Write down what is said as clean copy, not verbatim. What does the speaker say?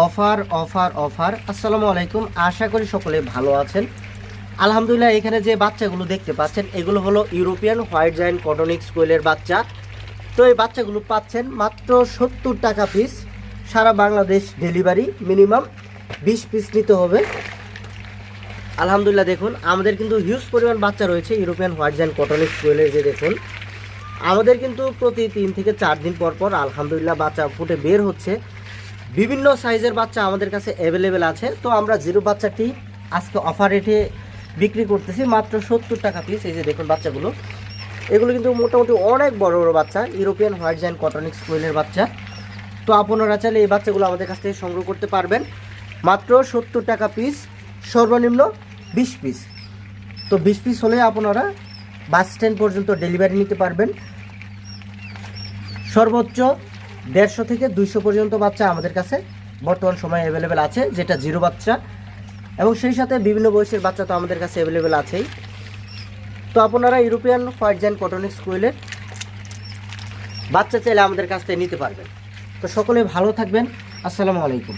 Offer offer offer. আসসালামু আলাইকুম, আশা করি সকলে ভালো আছেন। আলহামদুলিল্লাহ, এখানে যে বাচ্চাগুলো দেখতে পাচ্ছেন এগুলো হলো ইউরোপিয়ান হোয়াইট জায়ান্ট কটনিক্স কোয়েলের বাচ্চা। তো এই বাচ্চাগুলো পাচ্ছেন মাত্র 70 টাকা পিস। সারা বাংলাদেশ ডেলিভারি, মিনিমাম 20 পিস নিতে হবে। আলহামদুলিল্লাহ, দেখুন আমাদের কিন্তু হিউজ পরিমাণ বাচ্চা রয়েছে ইউরোপিয়ান হোয়াইট জায়ান্ট কটনিক্স কোয়েলের। যে দেখুন আমাদের কিন্তু প্রতি 3 থেকে 4 দিন পর পর আলহামদুলিল্লাহ বাচ্চা ফুটে বের হচ্ছে। বিভিন্ন সাইজের বাচ্চা আমাদের কাছে অ্যাভেলেবেল আছে। তো আমরা জিরো বাচ্চাটি আজকে অফার রেটে বিক্রি করতেছি মাত্র 70 টাকা পিস। এই যে দেখুন বাচ্চাগুলো, এগুলো কিন্তু মোটামুটি অনেক বড় বড় বাচ্চা, ইউরোপিয়ান হোয়াইট জায়ান্ট কটনিক্স কোয়েলের বাচ্চা। তো আপনারা চাইলে এই বাচ্চাগুলো আমাদের কাছ থেকে সংগ্রহ করতে পারবেন মাত্র 70 টাকা পিস, সর্বনিম্ন 20 পিস। তো 20 পিস হলে আপনারা বাস স্ট্যান্ড পর্যন্ত ডেলিভারি নিতে পারবেন। সর্বোচ্চ 150 থেকে 200 পর্যন্ত বাচ্চা আমাদের কাছে বর্তমান সময়ে অ্যাভেলেবেল আছে, যেটা জিরো বাচ্চা, এবং সেই সাথে বিভিন্ন বয়সের বাচ্চা তো আমাদের কাছে অ্যাভেলেবেল আছেই। তো আপনারা ইউরোপিয়ান হোয়াইট জায়ান্ট কটনিক্স কোয়েলের বাচ্চা চাইলে আমাদের কাছ থেকে নিতে পারবেন। তো সকলে ভালো থাকবেন। আসসালামু আলাইকুম।